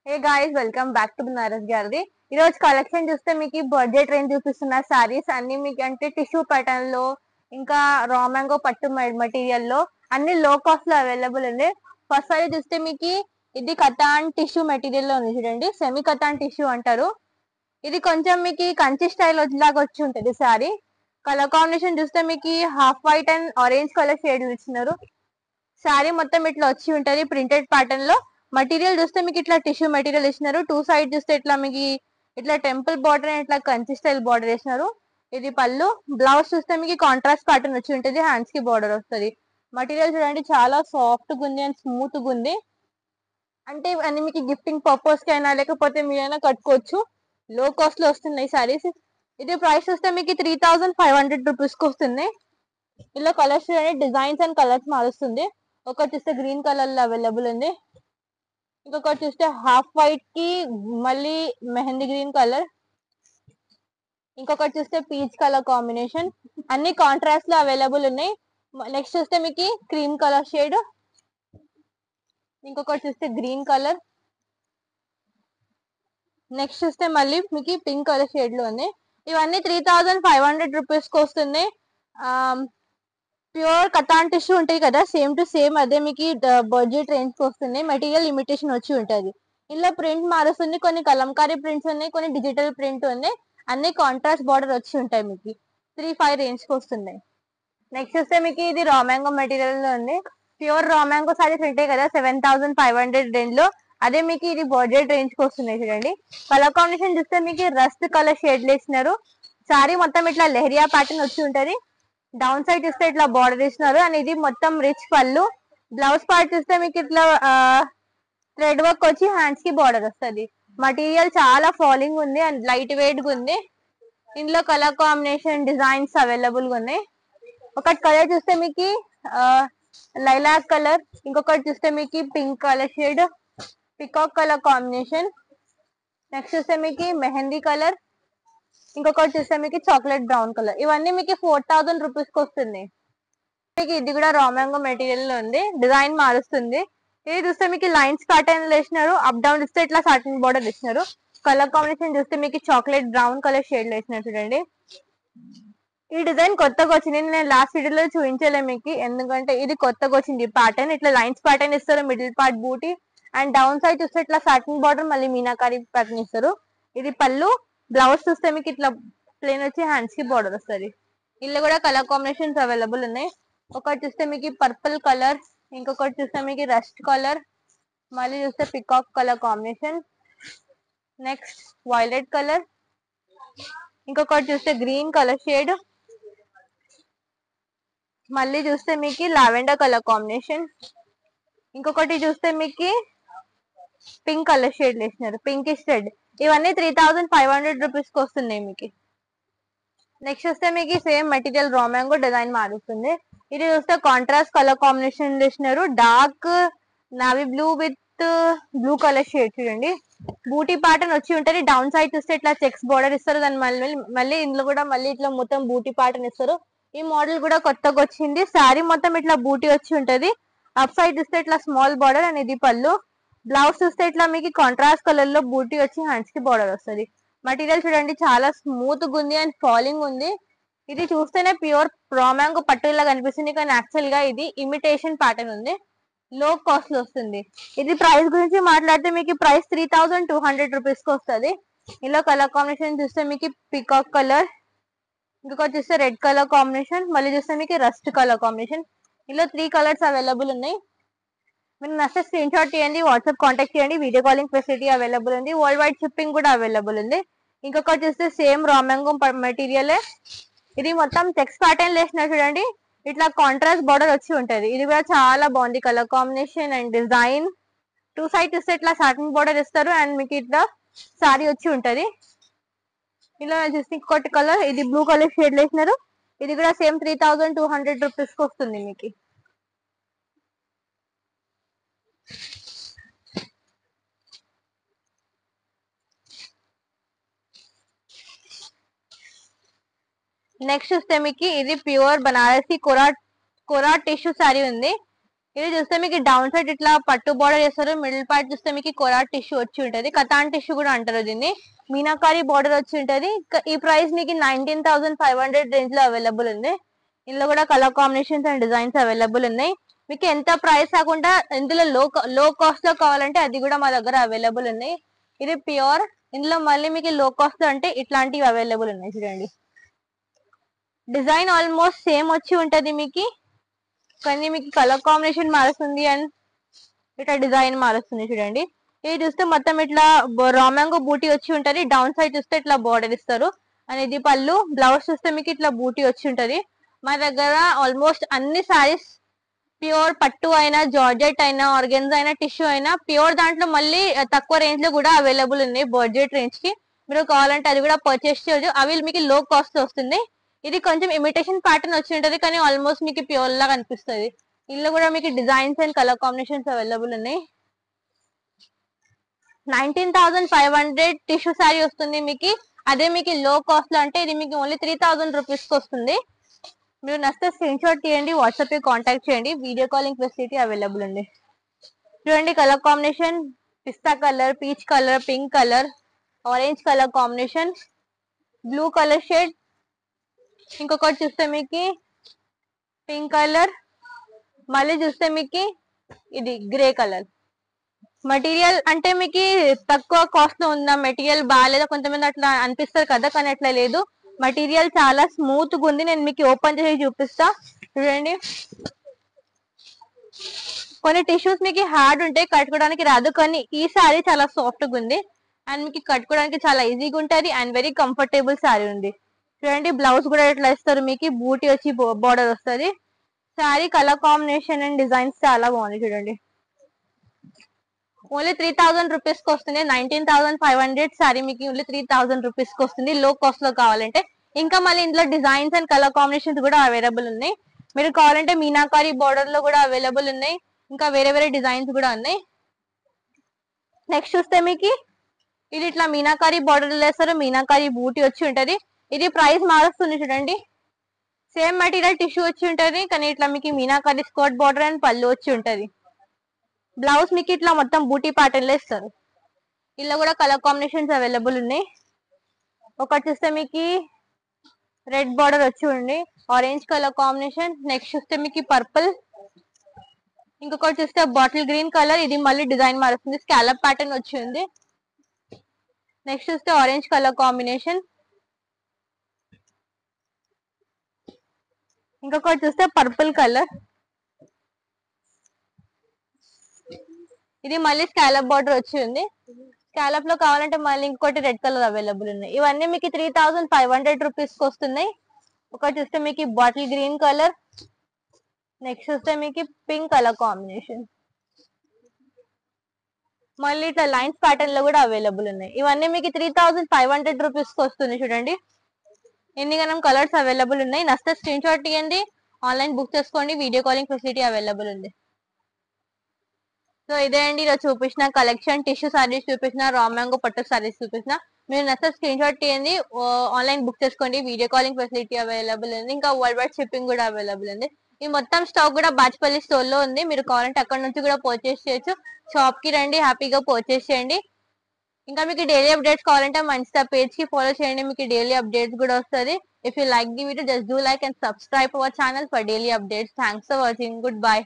Hey guys, welcome back to Banaras gallery. ఈ రోజు collection చూస్తే మీకు బడ్జెట్ రేంజ్ చూపిస్తున్న సారీస్ అన్ని మీకు అంటే టిష్యూ ప్యాటర్న్ లో, ఇంకా రా మ్యాంగో పట్టు మెటీరియల్ లో అన్ని లో కాస్ట్ లో అవైలబుల్ ఉంది. ఫస్ట్ సారీ చూస్తే మీకు ఇది కతాన్ టిష్యూ మెటీరియల్ లో ఉంది చూడండి. సెమీ కతాన్ టిష్యూ అంటారు. ఇది కొంచెం మీకు కంచి స్టైల్ లాగా వచ్చి ఉంటుంది సారీ. కలర్ కాంబినేషన్ చూస్తే మీకు half white and orange colour shade ఇచ్చినారు. శారీ మొత్తం ఇట్లా వచ్చి ఉంటది ప్రింటెడ్ ప్యాటర్న్ లో. మెటీరియల్ చూస్తే మీకు ఇట్లా టిష్యూ మెటీరియల్ ఇచ్చినారు. టూ సైడ్ చూస్తే ఇట్లా మీకు ఇట్లా టెంపుల్ బార్డర్ అండ్ ఇట్లా కంచి స్టైల్ బార్డర్ వేసినారు. ఇది పళ్ళు. బ్లౌజ్ చూస్తే మీకు కాంట్రాస్ట్ ప్యాటర్న్ వచ్చి ఉంటుంది, హ్యాండ్స్ కి బార్డర్ వస్తుంది. మెటీరియల్ చూడండి చాలా సాఫ్ట్ గా ఉంది అండ్ స్మూత్ గా ఉంది. అంటే ఇవన్నీ మీకు గిఫ్టింగ్ పర్పస్ కి అయినా లేకపోతే మీరైనా కట్టుకోవచ్చు. లో కాస్ట్ లో వస్తున్నాయి సారీస్. ఇది ప్రైస్ చూస్తే మీకు 3500 రూపీస్ కి వస్తుంది. ఇలా కలర్స్ డిజైన్స్ అండ్ కలర్స్ మారుస్తుంది. ఒకటి చూస్తే గ్రీన్ కలర్ లో అవైలబుల్ ఉంది. ఇంకొకటి చూస్తే హాఫ్ వైట్ కి మళ్ళీ మెహందీ గ్రీన్ కలర్. ఇంకొకటి చూస్తే పీచ్ కలర్ కాంబినేషన్. అన్ని కాంట్రాస్ట్ లో అవైలబుల్ ఉన్నాయి. నెక్స్ట్ చూస్తే మీకు క్రీమ్ కలర్ షేడ్. ఇంకొకటి చూస్తే గ్రీన్ కలర్. నెక్స్ట్ చూస్తే మళ్ళీ మీకు పింక్ కలర్ షేడ్ లో ఉంది. ఇవన్నీ 3500 రూపీస్ కి వస్తుంది. ప్యూర్ కతాన్ టిష్యూ ఉంటాయి కదా, సేమ్ టు సేమ్ అదే మీకు బడ్జెట్ రేంజ్ కి వస్తుంది. మెటీరియల్ ఇమిటేషన్ వచ్చి ఉంటది. ఇందులో ప్రింట్ మారుస్తుంది. కొన్ని కలంకారీ ప్రింట్స్ ఉన్నాయి, కొన్ని డిజిటల్ ప్రింట్ ఉన్నాయి. అన్ని కాంట్రాస్ట్ బార్డర్ వచ్చి ఉంటాయి. మీకు 3500 రేంజ్ కి వస్తున్నాయి. నెక్స్ట్ చూస్తే మీకు ఇది రా మ్యాంగో మెటీరియల్ లో ఉంది. ప్యూర్ రా మ్యాంగో సారీస్ ఉంటాయి కదా 7500 రేంజ్ లో, అదే మీకు ఇది బడ్జెట్ రేంజ్ కి వస్తున్నాయి చూడండి. కలర్ కాంబినేషన్ చూస్తే మీకు రస్ట్ కలర్ షేడ్ వేసినారు. సారీ మొత్తం ఇట్లా లెహరియా ప్యాటర్న్ వచ్చి ఉంటది. డౌన్ సైడ్ చూస్తే ఇట్లా బార్డర్ ఇస్తున్నారు అండ్ ఇది మొత్తం రిచ్ పళ్ళు. బ్లౌజ్ పార్ట్ చూస్తే మీకు ఇట్లా థ్రెడ్ వర్క్ వచ్చి హ్యాండ్స్ కి బార్డర్ వస్తుంది. మటీరియల్ చాలా ఫాలింగ్ ఉంది అండ్ లైట్ వెయిట్ గా ఉంది. ఇందులో కలర్ కాంబినేషన్ డిజైన్స్ అవైలబుల్ గా ఉన్నాయి. ఒకటి కలర్ చూస్తే మీకు లైలాక్ కలర్, ఇంకొకటి చూస్తే మీకు pink colour shade, peacock colour combination. Next చూస్తే మీకు మెహందీ కలర్, ఇంకొకటి చూస్తే మీకు చాక్లెట్ బ్రౌన్ కలర్. ఇవన్నీ మీకు 4000 రూపీస్ కి వస్తుంది. మీకు ఇది కూడా రా మ్యాంగో మెటీరియల్ లో ఉంది, డిజైన్ మారుస్తుంది. ఇది చూస్తే మీకు లైన్స్ ప్యాటర్న్ వేసినారు. అప్ డౌన్ చూస్తే ఇట్లా సాటిన్ బార్డర్ ఇచ్చినారు. కలర్ కాంబినేషన్ చూస్తే మీకు చాక్లెట్ బ్రౌన్ కలర్ షేడ్ వేసినారు చూడండి. ఈ డిజైన్ కొత్తగా వచ్చింది, నేను లాస్ట్ వీడియోలో చూపించలే మీకు, ఎందుకంటే ఇది కొత్తగా వచ్చింది ప్యాటర్న్. ఇట్లా లైన్స్ ప్యాటర్న్ ఇస్తారు, middle part booti and down side చూస్తే ఇట్లా సాటిన్ బార్డర్ మళ్ళీ మీనాకారి ప్యాటర్న్ ఇస్తారు. ఇది పళ్ళు. బ్లౌజ్ చూస్తే మీకు ఇట్లా ప్లేన్ వచ్చి హ్యాండ్స్ కి బార్డర్ వస్తుంది. ఇల్లు కూడా కలర్ కాంబినేషన్స్ అవైలబుల్ ఉన్నాయి. ఒకటి చూస్తే మీకు పర్పుల్ కలర్, ఇంకొకటి చూస్తే మీకు రస్ట్ కలర్, మళ్ళీ చూస్తే peacock colour combination, next violet colour, ఇంకొకటి చూస్తే గ్రీన్ కలర్ షేడ్, మళ్ళీ చూస్తే మీకు లావెండర్ కలర్ కాంబినేషన్, ఇంకొకటి చూస్తే మీకు పింక్ కలర్ షేడ్ వేసినారు, పింకిష్ రెడ్. ఇవన్నీ 3500 రూపీస్ కి వస్తున్నాయి మీకు. నెక్స్ట్ చూస్తే మీకు same material raw mango design మారుతుంది. ఇది చూస్తే కాంట్రాస్ట్ కలర్ కాంబినేషన్ చేసినారు. Dark navy blue with blue colour shade చూడండి. బూటీ ప్యాటర్న్ వచ్చి ఉంటది. డౌన్ సైడ్ చూస్తే ఇట్లా చెక్స్ బార్డర్ ఇస్తారు. దాని మళ్ళీ ఇందులో కూడా మళ్ళీ ఇట్లా మొత్తం బూటీ ప్యాటర్న్ ఇస్తారు. ఈ మోడల్ కూడా కొత్తగా వచ్చింది. శారీ మొత్తం ఇట్లా బూటీ వచ్చి ఉంటది. అప్ సైడ్ చూస్తే ఇట్లా స్మాల్ బార్డర్ అండ్ ఇది పళ్ళు. బ్లౌజ్ చూస్తే ఇట్లా మీకు కాంట్రాస్ట్ కలర్ లో బూటీ వచ్చి హ్యాండ్స్ కి బార్డర్ వస్తుంది. మెటీరియల్ చూడండి చాలా స్మూత్ గా ఉంది అండ్ ఫాలింగ్ ఉంది. ఇది చూస్తేనే ప్యూర్ రా మ్యాంగో పట్టులా కనిపిస్తుంది, కానీ యాక్చువల్ గా ఇది ఇమిటేషన్ ప్యాటర్న్ ఉంది. లో కాస్ట్ లో వస్తుంది. ఇది ప్రైస్ గురించి మాట్లాడితే మీకు ప్రైస్ 3200 రూపీస్ కి వస్తుంది. ఇలా కలర్ కాంబినేషన్ చూస్తే మీకు పికాక్ కలర్, ఇంకొకటి చూస్తే రెడ్ కలర్ కాంబినేషన్, మళ్ళీ చూస్తే మీకు రస్ట్ కలర్ కాంబినేషన్. ఇలా 3 కలర్స్ అవైలబుల్ ఉన్నాయి. మీరు నచ్చితే స్క్రీన్ షాట్ తీయండి, వాట్సాప్ కాంటాక్ట్ చేయండి. వీడియో కాలింగ్ ఫెసిలిటీ అవైలబుల్ ఉంది. వరల్డ్ వైడ్ షిప్పింగ్ కూడా అవైలబుల్ ఉంది. ఇంకొకటి చూస్తే సేమ్ రా మ్యాంగో మెటీరియల్. ఇది మొత్తం చెక్స్ ప్యాటర్న్ వేసిన చూడండి. ఇట్లా కాంట్రాస్ట్ బార్డర్ వచ్చి ఉంటది. ఇది కూడా చాలా బాగుంది colour combination and design. Two side చూస్తే ఇట్లా సాటిన్ బార్డర్ ఇస్తారు అండ్ మీకు ఇట్లా సారీ వచ్చి ఉంటది. ఇలా చూస్తే ఇంకొకటి కలర్, ఇది బ్లూ కలర్ షేడ్ వేసినారు. ఇది కూడా సేమ్ 3200 రూపీస్ కి వస్తుంది మీకు. నెక్స్ట్ చూస్తే మీకు ఇది ప్యూర్ బనారసి కోరా టిష్యూ శారీ ఉంది. ఇది చూస్తే మీకు డౌన్ సైడ్ ఇట్లా పట్టు బార్డర్ చేస్తారు. మిడిల్ పార్ట్ చూస్తే మీకు కొరాట్ టిష్యూ వచ్చి ఉంటది. కతాన్ టిష్యూ కూడా అంటారు దీన్ని. మీనాకారి బార్డర్ వచ్చి ఉంటది. ఈ ప్రైస్ మీకు 19,500 రేంజ్ లో అవైలబుల్ ఉంది. ఇందులో కూడా colour combinations and designs available ఉన్నాయి. మీకు ఎంత ప్రైస్ కాకుండా ఇందులో లో కాస్ట్ లో కావాలంటే అది కూడా మా దగ్గర అవైలబుల్ ఉన్నాయి. ఇది ప్యూర్. ఇందులో మళ్ళీ మీకు లో కాస్ట్ లో అంటే ఇట్లాంటివి అవైలబుల్ ఉన్నాయి. చూడండి డిజైన్ ఆల్మోస్ట్ సేమ్ వచ్చి ఉంటది మీకు, కానీ మీకు కలర్ కాంబినేషన్ మారుస్తుంది అండ్ ఇట్లా డిజైన్ మారుస్తుంది. చూడండి ఇది చూస్తే మొత్తం ఇట్లా రామ్యాంగో బూటీ వచ్చి ఉంటది. డౌన్ సైడ్ చూస్తే ఇట్లా బార్డర్ ఇస్తారు. అండ్ ఇది పళ్ళు. బ్లౌజ్ చూస్తే మీకు ఇట్లా బూటీ వచ్చి ఉంటది. మా దగ్గర ఆల్మోస్ట్ అన్ని సారీస్ ప్యూర్ పట్టు అయినా, జార్జెట్ అయినా, ఆర్గెన్జా అయినా, టిష్యూ అయినా ప్యూర్ దాంట్లో మళ్ళీ తక్కువ రేంజ్ లో కూడా అవైలబుల్ ఉన్నాయి. బడ్జెట్ రేంజ్ కి మీరు కావాలంటే అది కూడా పర్చేస్ చేయొచ్చు. అవి మీకు లో కాస్ట్ వస్తుంది. ఇది కొంచెం ఇమిటేషన్ ప్యాటర్న్ వచ్చి ఉంటది, కానీ ఆల్మోస్ట్ మీకు ప్యూర్ లాగా అనిపిస్తుంది. ఇందులో కూడా మీకు designs and colour combinations available ఉన్నాయి. 19,500 టిష్యూ శారీ వస్తుంది మీకు. అదే మీకు లో కాస్ట్ లో అంటే ఇది మీకు ఓన్లీ 3,000 రూపీస్ కి వస్తుంది. మీరు నచ్చితే స్క్రీన్ షాట్ తీయండి, వాట్సాప్ కి కాంటాక్ట్ చేయండి. వీడియో కాలింగ్ ఫెసిలిటీ అవైలబుల్ ఉంది. చూడండి colour combination pista colour, peach colour, pink colour, orange colour combination, blue colour shade, ఇంకొకటి చూస్తే మీకు పింక్ కలర్, మళ్ళీ చూస్తే మీకు ఇది గ్రే కలర్. మెటీరియల్ అంటే మీకు తక్కువ కాస్ట్ లో ఉందా, మెటీరియల్ బాగాలేదా కొంతమంది అట్లా అనిపిస్తారు కదా, కానీ అట్లా లేదు. మెటీరియల్ చాలా స్మూత్ గా ఉంది. నేను మీకు ఓపెన్ చేసి చూపిస్తా. చూడండి కొన్ని టిష్యూస్ మీకు హార్డ్ ఉంటాయి, కట్టుకోవడానికి రాదు, కానీ ఈ సారీ చాలా సాఫ్ట్ గా ఉంది అండ్ మీకు కట్టుకోవడానికి చాలా ఈజీగా ఉంటది అండ్ వెరీ కంఫర్టబుల్ సారీ ఉంది. చూడండి బ్లౌజ్ కూడా ఎట్లా ఇస్తారు, మీకు బూటీ వచ్చి బార్డర్ వస్తుంది. Sorry colour combination and designs చాలా బాగుంది. చూడండి ఓన్లీ 3,000 రూపీస్ కి వస్తుంది. 19,500 సారీ మీకు ఓన్లీ 3,000 రూపీస్ కి వస్తుంది లో కాస్ట్ లో కావాలంటే. ఇంకా మళ్ళీ ఇందులో డిజైన్స్ అండ్ కలర్ కాంబినేషన్స్ కూడా అవైలబుల్ ఉన్నాయి. మీరు కావాలంటే మీనాకారి బార్డర్ లో కూడా అవైలబుల్ ఉన్నాయి. ఇంకా వేరే వేరే డిజైన్స్ కూడా ఉన్నాయి. నెక్స్ట్ చూస్తే మీకు ఇది ఇట్లా మీనాకారి బార్డర్ వేస్తారు. మీనాకారి బూటీ వచ్చి ఉంటది. ఇది ప్రైస్ మారుస్తుంది. చూడండి సేమ్ మెటీరియల్ టిష్యూ వచ్చి ఉంటది, కానీ ఇట్లా మీకు మీనాకారి స్కర్ట్ బార్డర్ అండ్ పళ్ళు వచ్చి ఉంటది. బ్లౌజ్ మీకు ఇట్లా మొత్తం బూటీ ప్యాటర్న్ లో ఇస్తారు. ఇలా కూడా కలర్ కాంబినేషన్స్ అవైలబుల్ ఉన్నాయి. ఒకటి చూస్తే మీకు రెడ్ బార్డర్ వచ్చి ఉండి ఆరెంజ్ కలర్ కాంబినేషన్, నెక్స్ట్ చూస్తే మీకు పర్పుల్, ఇంకొకటి చూస్తే బాటిల్ గ్రీన్ కలర్. ఇది మళ్ళీ డిజైన్ మారుస్తుంది, స్కాలప్ ప్యాటర్న్ వచ్చి ఉంది. నెక్స్ట్ చూస్తే ఆరెంజ్ కలర్ కాంబినేషన్, ఇంకొకటి చూస్తే పర్పుల్ కలర్. ఇది మళ్ళీ స్కాలప్ బార్డర్ వచ్చి ఉంది. స్కాలప్ లో కావాలంటే మళ్ళీ ఇంకోటి రెడ్ కలర్ అవైలబుల్ ఉన్నాయి. ఇవన్నీ మీకు 3,500 రూపీస్ కి వస్తున్నాయి. ఒకటి చూస్తే మీకు బాటిల్ గ్రీన్ కలర్, నెక్స్ట్ చూస్తే మీకు పింక్ కలర్ కాంబినేషన్, మళ్ళీ ఇట్లా లైన్స్ ప్యాటర్న్ లో కూడా అవైలబుల్ ఉన్నాయి. ఇవన్నీ మీకు 3,500 రూపీస్ కి వస్తుంది. చూడండి ఎన్ని గనం కలర్స్ అవైలబుల్ ఉన్నాయి. నచ్చితే స్క్రీన్ షాట్ తీయండి, ఆన్లైన్ బుక్ చేసుకోండి. వీడియో కాలింగ్ ఫెసిలిటీ అవైలబుల్ ఉంది. సో ఇదే అండి ఇలా చూపించిన కలెక్షన్. టిష్యూ సారీస్ చూపించిన, రా మ్యాంగో పట్టు సారీస్ చూపించిన. మీరు నచ్చితే స్క్రీన్ షాట్ తీయండి, ఆన్లైన్ బుక్ చేసుకోండి. వీడియో కాలింగ్ ఫెసిలిటీ అవైలబుల్ ఉంది. ఇంకా వరల్డ్ వైడ్ షిప్పింగ్ కూడా అవైలబుల్ ఉంది. ఈ మొత్తం స్టాక్ కూడా బాచ్పల్లి స్టోర్ లో ఉంది. మీరు కావాలంటే అక్కడ నుంచి కూడా పర్చేస్ చేయొచ్చు. షాప్ కి రండి, హ్యాపీగా పర్చేస్ చేయండి. ఇంకా మీకు డైలీ అప్డేట్స్ కావాలంటే మా ఇన్స్టా పేజ్ కి ఫాలో చేయండి, మీకు డైలీ అప్డేట్స్ కూడా వస్తుంది. If you like the video just do like and subscribe our channel for daily updates. Thanks for watching. Good bye.